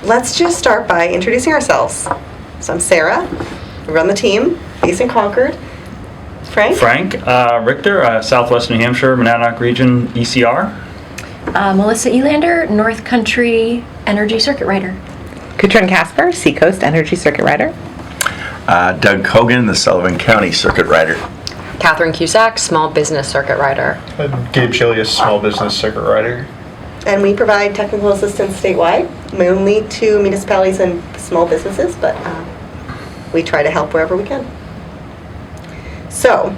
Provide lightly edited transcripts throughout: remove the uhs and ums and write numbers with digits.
let's just start by introducing ourselves. So I'm Sarah, I run the team, based in Concord. Frank? Frank Richter, Southwest New Hampshire, Monadnock Region, ECR. Melissa Elander, North Country Energy Circuit Rider. Katrin Casper, Seacoast Energy Circuit Rider. Doug Cogan, the Sullivan County Circuit Rider. Catherine Cusack, Small Business Circuit Rider. Gabe Chilius, Small Business Circuit Rider. And we provide technical assistance statewide, mainly to municipalities and small businesses, but we try to help wherever we can. So,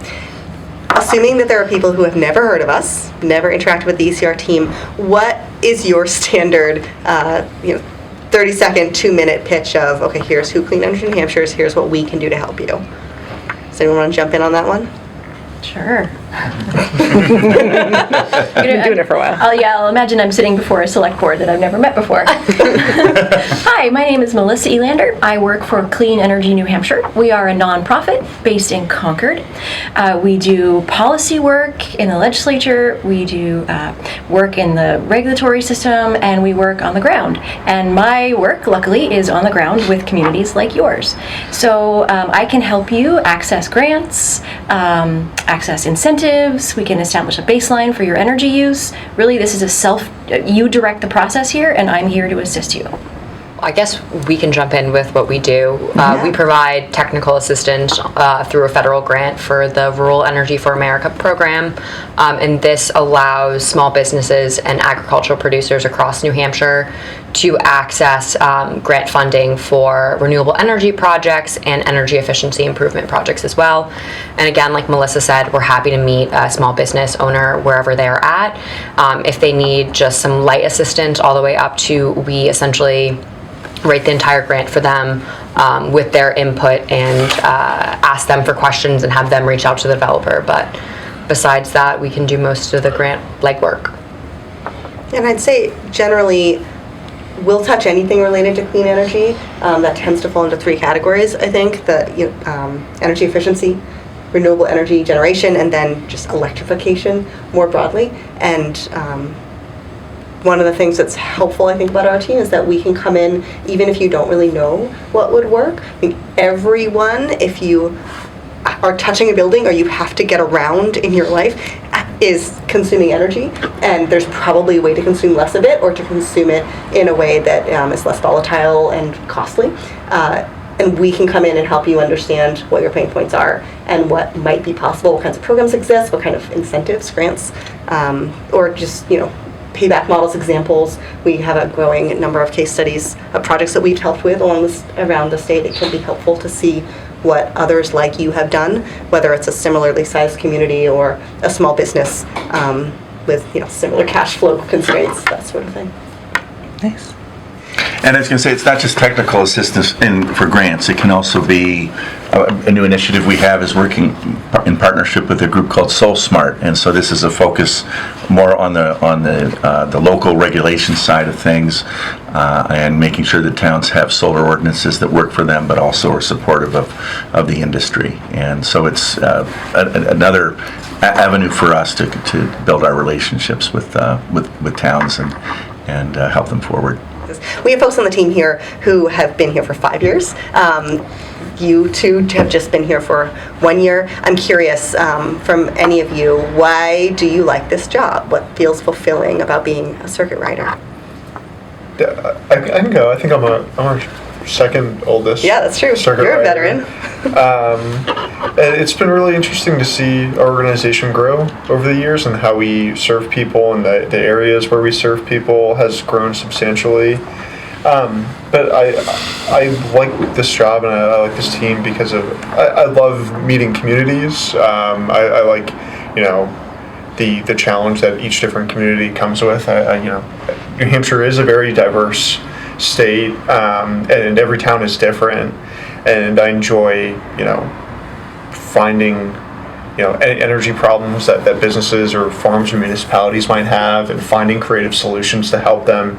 assuming that there are people who have never heard of us, never interacted with the ECR team, what is your standard 30-second, 2-minute pitch of, okay, here's who Clean Energy New Hampshire is, here's what we can do to help you? Does anyone want to jump in on that one? Sure. Been doing it for a while. I'll imagine I'm sitting before a select board that I've never met before. Hi, my name is Melissa Elander. I work for Clean Energy New Hampshire. We are a nonprofit based in Concord. We do policy work in the legislature. We do work in the regulatory system, and we work on the ground. And my work, luckily, is on the ground with communities like yours. So I can help you access grants, access incentives. We can establish a baseline for your energy use. Really, this is you direct the process here, and I'm here to assist you. I guess we can jump in with what we do. We provide technical assistance through a federal grant for the Rural Energy for America program, and this allows small businesses and agricultural producers across New Hampshire to access grant funding for renewable energy projects and energy efficiency improvement projects as well. And again, like Melissa said, we're happy to meet a small business owner wherever they are at. If they need just some light assistance all the way up to, we essentially write the entire grant for them with their input and ask them for questions and have them reach out to the developer. But besides that, we can do most of the grant legwork. And I'd say generally we'll touch anything related to clean energy. That tends to fall into 3 categories, I think. Energy efficiency, renewable energy generation, and then just electrification more broadly. And one of the things that's helpful, I think, about our team is that we can come in even if you don't really know what would work. I think everyone, if you are touching a building or you have to get around in your life, is consuming energy, and there's probably a way to consume less of it or to consume it in a way that is less volatile and costly. And we can come in and help you understand what your pain points are and what might be possible, what kinds of programs exist, what kind of incentives, grants, or just, payback models, examples. We have a growing number of case studies of projects that we've helped with around the state. It can be helpful to see what others like you have done, whether it's a similarly sized community or a small business with similar cash flow constraints, that sort of thing. Nice. And I was going to say, it's not just technical assistance for grants. It can also be a new initiative we have is working in partnership with a group called Soul Smart, and so this is a focus more on the local regulation side of things, and making sure that towns have solar ordinances that work for them, but also are supportive of the industry. And so it's another avenue for us to build our relationships with towns and help them forward. We have folks on the team here who have been here for 5 years. You two have just been here for 1 year. I'm curious, from any of you, why do you like this job? What feels fulfilling about being a circuit rider? I can go. I think I'm our second oldest. Yeah, that's true. Circuit You're a rider. veteran. And it's been really interesting to see our organization grow over the years, and how we serve people and the areas where we serve people has grown substantially. But I like this job and I like this team because I love meeting communities. I like the challenge that each different community comes with. New Hampshire is a very diverse state, and every town is different, and I enjoy finding energy problems that businesses or farms or municipalities might have, and finding creative solutions to help them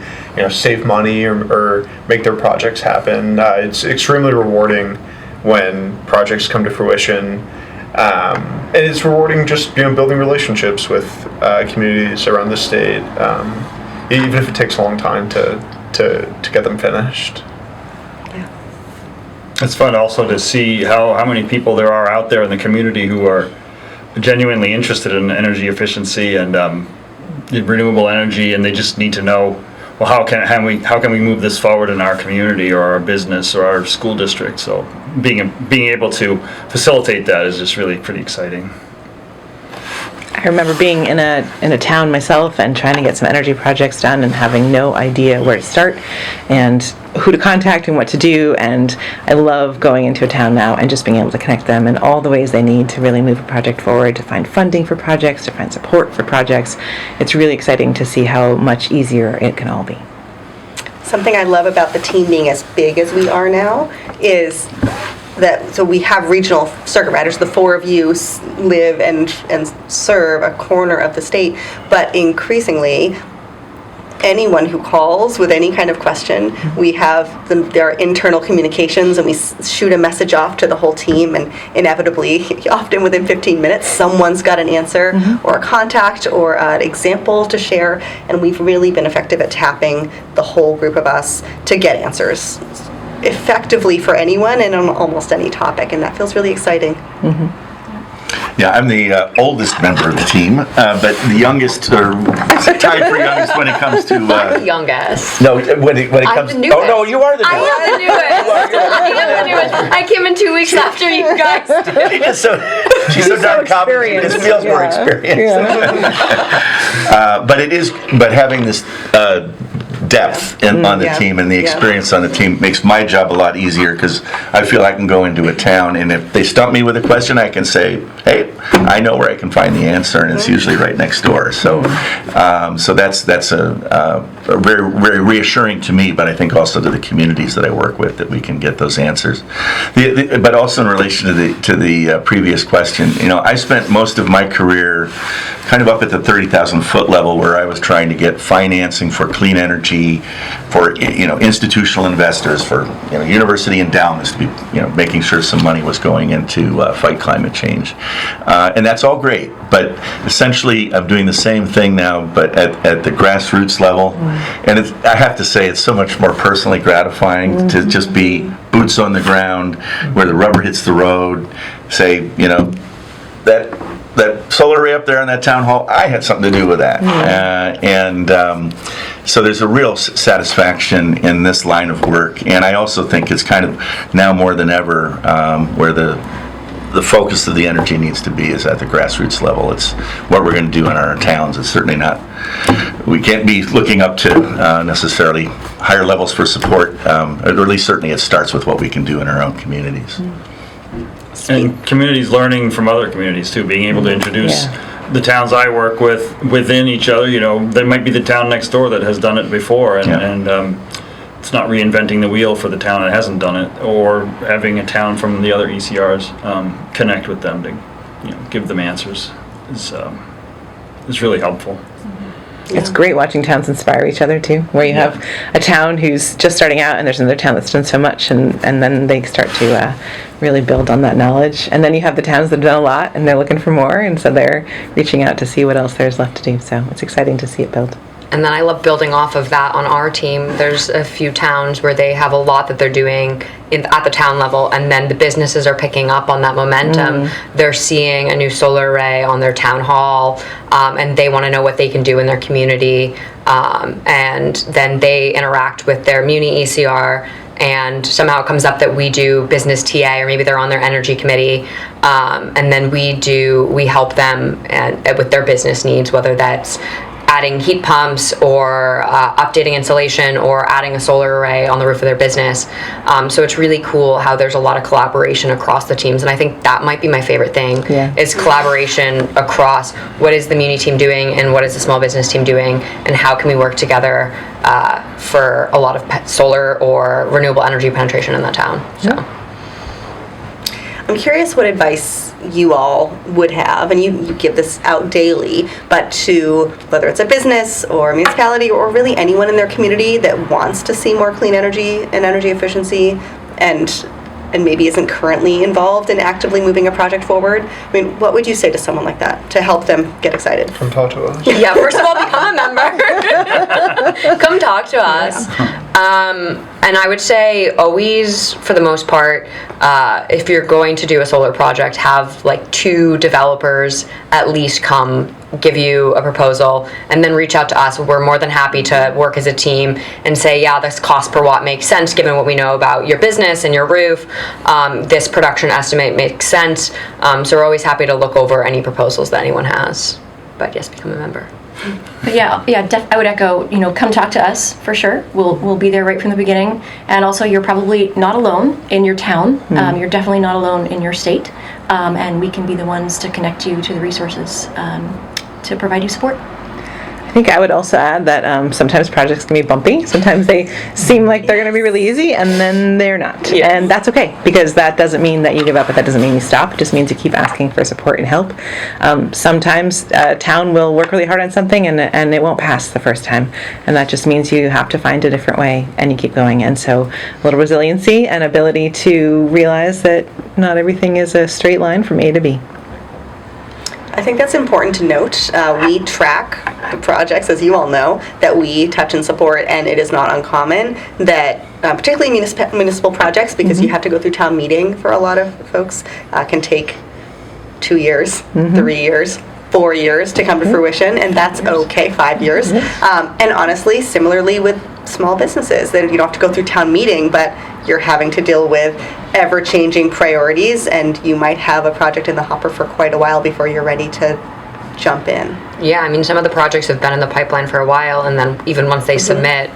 save money or make their projects happen. It's extremely rewarding when projects come to fruition, and it's rewarding just building relationships with communities around the state, even if it takes a long time to to get them finished. It's fun also to see how many people there are out there in the community who are genuinely interested in energy efficiency and renewable energy, and they just need to know, well, how can we move this forward in our community or our business or our school district? So being able to facilitate that is just really pretty exciting. I remember being in a town myself and trying to get some energy projects done and having no idea where to start and who to contact and what to do. And I love going into a town now and just being able to connect them in all the ways they need to really move a project forward, to find funding for projects, to find support for projects. It's really exciting to see how much easier it can all be. Something I love about the team being as big as we are now is that, so we have regional circuit riders. The four of you live and serve a corner of the state, but increasingly, anyone who calls with any kind of question, we have there are internal communications, and we shoot a message off to the whole team, and inevitably, often within 15 minutes, someone's got an answer or a contact or an example to share, and we've really been effective at tapping the whole group of us to get answers effectively for anyone and on almost any topic, and that feels really exciting. Yeah, I'm the oldest member of the team, but the youngest, or tied for youngest when it comes to. I'm the youngest. No, when it I'm comes. the newest. Oh no, you are the newest. I am the newest. I came in 2 weeks after you guys did. She's so darn competent. This feels more experienced. But having this depth on the team and the experience on the team makes my job a lot easier, because I feel I can go into a town, and if they stump me with a question, I can say, hey, I know where I can find the answer, and it's usually right next door. So that's a very, very reassuring to me, but I think also to the communities that I work with, that we can get those answers. But also in relation to the previous question, I spent most of my career kind of up at the 30,000 foot level, where I was trying to get financing for clean energy, for institutional investors, for university endowments, to be making sure some money was going into fight climate change, and that's all great. But essentially, I'm doing the same thing now, but at the grassroots level, and I have to say, it's so much more personally gratifying to just be boots on the ground, where the rubber hits the road. Say, that solar array up there in that town hall, I had something to do with that. So there's a real satisfaction in this line of work. And I also think it's kind of now more than ever where the focus of the energy needs to be is at the grassroots level. It's what we're going to do in our towns. It's certainly not, we can't be looking up to necessarily higher levels for support, or at least certainly it starts with what we can do in our own communities. And communities learning from other communities too, being able to introduce the towns I work with within each other. There might be the town next door that has done it before, and it's not reinventing the wheel for the town that hasn't done it, or having a town from the other ECRs connect with them to give them answers is really helpful. It's great watching towns inspire each other too, where you have a town who's just starting out and there's another town that's done so much, and then they start to really build on that knowledge. And then you have the towns that have done a lot and they're looking for more, and so they're reaching out to see what else there's left to do. So it's exciting to see it build. And then I love building off of that on our team. There's a few towns where they have a lot that they're doing at the town level, and then the businesses are picking up on that momentum. They're seeing a new solar array on their town hall, and they want to know what they can do in their community. And then they interact with their Muni ECR, and somehow it comes up that we do business TA, or maybe they're on their energy committee, and then we help them with their business needs, whether that's adding heat pumps or updating insulation or adding a solar array on the roof of their business. So it's really cool how there's a lot of collaboration across the teams, and I think that might be my favorite thing is collaboration across what is the Muni team doing and what is the small business team doing, and how can we work together for a lot of solar or renewable energy penetration in that town. So I'm curious what advice you all would have, and you give this out daily, but to whether it's a business or a municipality or really anyone in their community that wants to see more clean energy and energy efficiency and maybe isn't currently involved in actively moving a project forward. I mean, what would you say to someone like that to help them get excited? Come talk to us. yeah, first of all, become a member. Come talk to us. And I would say always, for the most part, if you're going to do a solar project, have like 2 developers at least come give you a proposal and then reach out to us. We're more than happy to work as a team and say, yeah, this cost per watt makes sense given what we know about your business and your roof. This production estimate makes sense. So we're always happy to look over any proposals that anyone has. But yes, become a member. But I would echo, come talk to us for sure. We'll be there right from the beginning. And also, you're probably not alone in your town. You're definitely not alone in your state. And we can be the ones to connect you to the resources to provide you support. I think I would also add that sometimes projects can be bumpy. Sometimes they seem like they're going to be really easy, and then they're not. Yes. And that's okay, because that doesn't mean that you give up, but that doesn't mean you stop. It just means you keep asking for support and help. Sometimes a town will work really hard on something, and it won't pass the first time. And that just means you have to find a different way, and you keep going. And so a little resiliency and ability to realize that not everything is a straight line from A to B. I think that's important to note. We track the projects, as you all know, that we touch and support, and it is not uncommon that, particularly municipal projects, because you have to go through town meeting for a lot of folks, can take 2 years, 3 years, 4 years to come to fruition, and that's okay, 5 years. And honestly, similarly with small businesses, that you don't have to go through town meeting, but you're having to deal with ever-changing priorities, and you might have a project in the hopper for quite a while before you're ready to jump in. Yeah, I mean, some of the projects have been in the pipeline for a while, and then even once they submit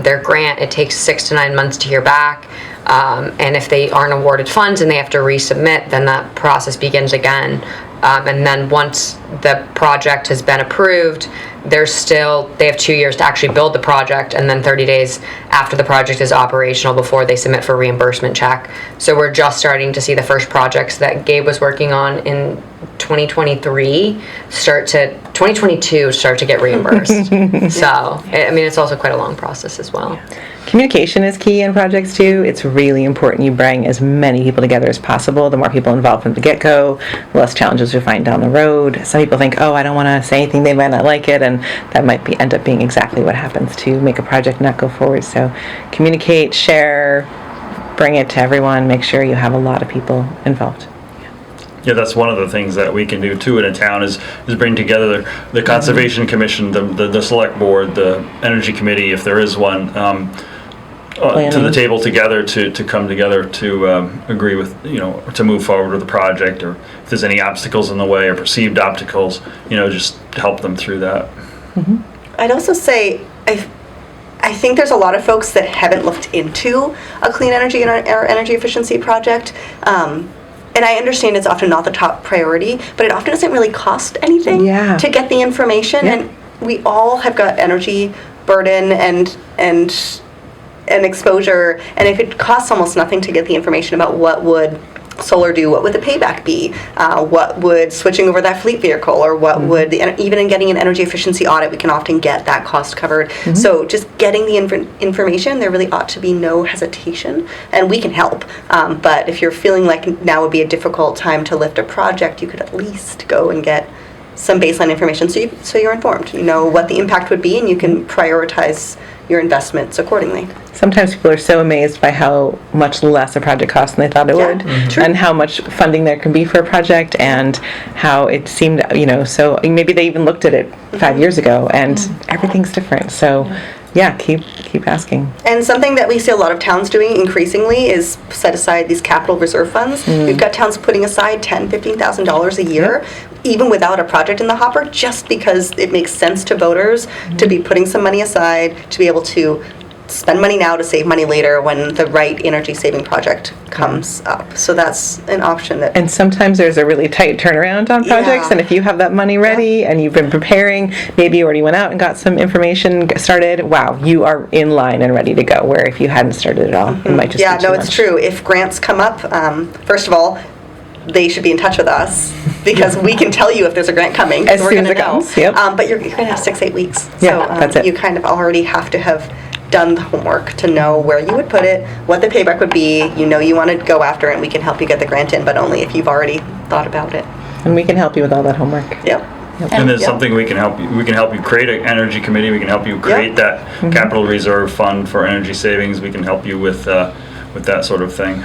their grant, it takes 6 to 9 months to hear back. And if they aren't awarded funds and they have to resubmit, then that process begins again. And then once the project has been approved, they have 2 years to actually build the project, and then 30 days after the project is operational before they submit for reimbursement check. So we're just starting to see the first projects that Gabe was working on in 2022 start to get reimbursed. So, I mean, it's also quite a long process as well. Communication is key in projects too. It's really important you bring as many people together as possible. The more people involved from the get-go, the less challenges you'll find down the road. Some people think, I don't want to say anything, they might not like it, and that might end up being exactly what happens to make a project not go forward. So communicate, share, bring it to everyone, make sure you have a lot of people involved. Yeah, that's one of the things that we can do too in a town is bring together the Conservation Commission, the Select Board, the Energy Committee, if there is one, to the table together to come together to agree with, to move forward with the project, or if there's any obstacles in the way or perceived obstacles, just help them through that. I'd also say I think there's a lot of folks that haven't looked into a clean energy or energy efficiency project. And I understand it's often not the top priority, but it often doesn't really cost anything to get the information. Yeah. And we all have got energy burden and exposure. And if it costs almost nothing to get the information about what would solar do, what would the payback be, what would switching over that fleet vehicle, or what would even in getting an energy efficiency audit, we can often get that cost covered. So just getting the information, there really ought to be no hesitation, and we can help. But if you're feeling like now would be a difficult time to lift a project, you could at least go and get some baseline information so you're informed. You know what the impact would be, and you can prioritize your investments accordingly. Sometimes people are so amazed by how much less a project costs than they thought it would, and how much funding there can be for a project, and how it seemed, so maybe they even looked at it 5 years ago, and everything's different. So keep asking. And something that we see a lot of towns doing increasingly is set aside these capital reserve funds. We've got towns putting aside $10,000, $15,000 a year, even without a project in the hopper, just because it makes sense to voters to be putting some money aside, to be able to spend money now to save money later when the right energy saving project comes up. So that's an option that. And sometimes there's a really tight turnaround on projects, and if you have that money ready and you've been preparing, maybe you already went out and got some information started, wow, you are in line and ready to go, where if you hadn't started at all, it might just be too much. It's true. If grants come up, first of all, they should be in touch with us, because we can tell you if there's a grant coming. As soon as it comes. But you're going to have 6-8 weeks. So that's it. You kind of already have to have done the homework to know where you would put it, what the payback would be. You want to go after it, and we can help you get the grant in, but only if you've already thought about it. And we can help you with all that homework. Yep. And there's Yeah. something we can help you create an energy committee. We can help you create that capital reserve fund for energy savings. We can help you with that sort of thing.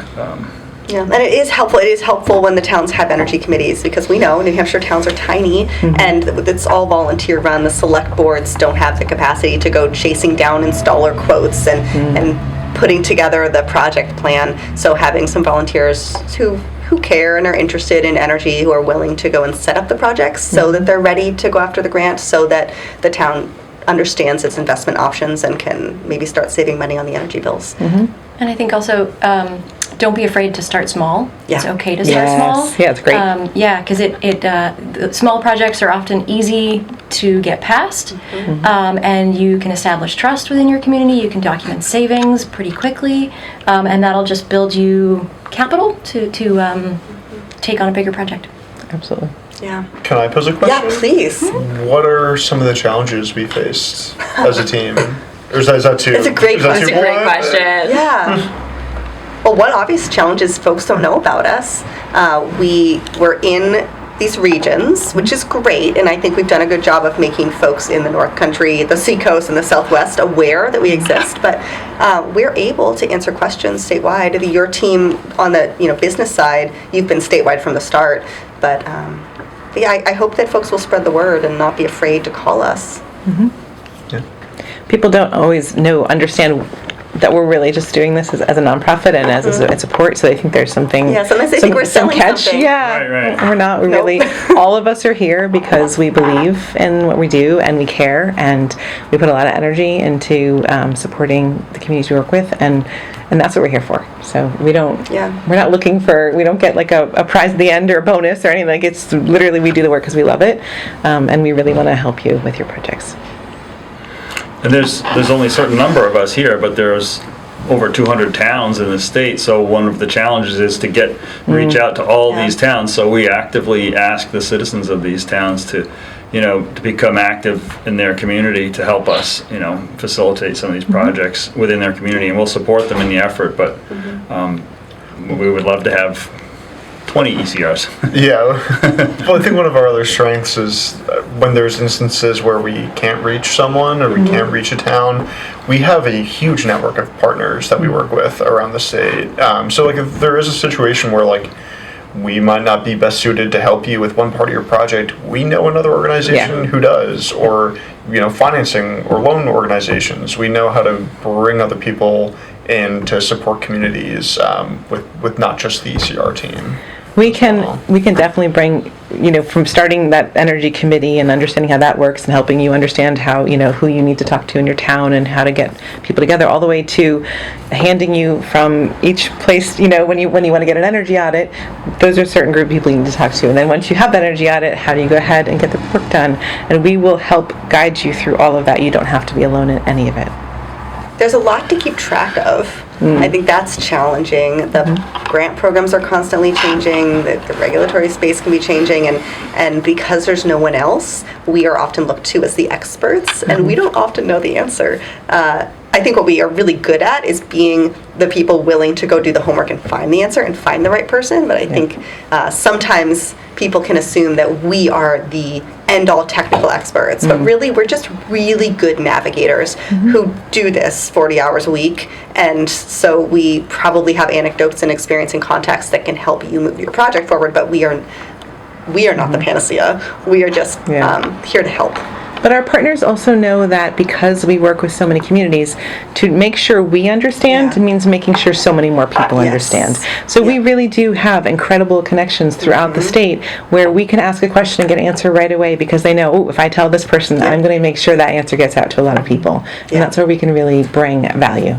Yeah, and it is helpful. It is helpful when the towns have energy committees, because we know New Hampshire towns are tiny, and it's all volunteer run. The select boards don't have the capacity to go chasing down installer quotes and putting together the project plan. So having some volunteers who care and are interested in energy, who are willing to go and set up the projects so that they're ready to go after the grant, so that the town understands its investment options and can maybe start saving money on the energy bills. And I think also, don't be afraid to start small. Yeah. It's okay to start small. Yeah, it's great. Yeah, because the small projects are often easy to get past, and you can establish trust within your community. You can document savings pretty quickly, and that'll just build you capital to take on a bigger project. Absolutely. Yeah. Can I pose a Yeah, question? please. What are some of the challenges we faced as a team? Or is that too? It's a great is that too question. That's a great blunt? question. Yeah. Well, one obvious challenge is folks don't know about us. We were in these regions, which is great, and I think we've done a good job of making folks in the North Country, the Seacoast, and the Southwest aware that we exist. But we're able to answer questions statewide. Your team on the business side, you've been statewide from the start. But yeah, I hope that folks will spread the word and not be afraid to call us. Yeah. People don't always understand that we're really just doing this as a nonprofit and as a support, so they think there's something. Yeah, sometimes they think we're some selling catch. something. Yeah, Right. we're not. We're Nope. really. All of us are here because we believe in what we do and we care, and we put a lot of energy into supporting the communities we work with, and that's what we're here for. So we don't. Yeah. We're not looking for. We don't get like a prize at the end or a bonus or anything. Like, it's literally we do the work because we love it, and we really want to help you with your projects. And there's only a certain number of us here, but there's over 200 towns in the state. So one of the challenges is to reach out to all Yeah. these towns. So we actively ask the citizens of these towns to become active in their community to help us, facilitate some of these projects within their community, and we'll support them in the effort. But we would love to have 20 ECRs. Yeah. Well, I think one of our other strengths is when there's instances where we can't reach someone or we can't reach a town, we have a huge network of partners that we work with around the state. So like if there is a situation where like we might not be best suited to help you with one part of your project, we know another organization who does, or financing or loan organizations. We know how to bring other people in to support communities with not just the ECR team. We can definitely bring, from starting that energy committee and understanding how that works and helping you understand how, who you need to talk to in your town and how to get people together, all the way to handing you from each place, when you want to get an energy audit, those are certain group of people you need to talk to. And then once you have that energy audit, how do you go ahead and get the work done? And we will help guide you through all of that. You don't have to be alone in any of it. There's a lot to keep track of. I think that's challenging. The grant programs are constantly changing. The regulatory space can be changing, and because there's no one else, we are often looked to as the experts, and we don't often know the answer. I think what we are really good at is being the people willing to go do the homework and find the answer and find the right person. But I think sometimes people can assume that we are the end-all technical experts, but really we're just really good navigators who do this 40 hours a week, and so we probably have anecdotes and experience and context that can help you move your project forward, but we are not the panacea. We are just here to help. But our partners also know that because we work with so many communities, to make sure we understand means making sure so many more people understand. So we really do have incredible connections throughout the state where we can ask a question and get an answer right away because they know, if I tell this person, I'm going to make sure that answer gets out to a lot of people. And that's where we can really bring value.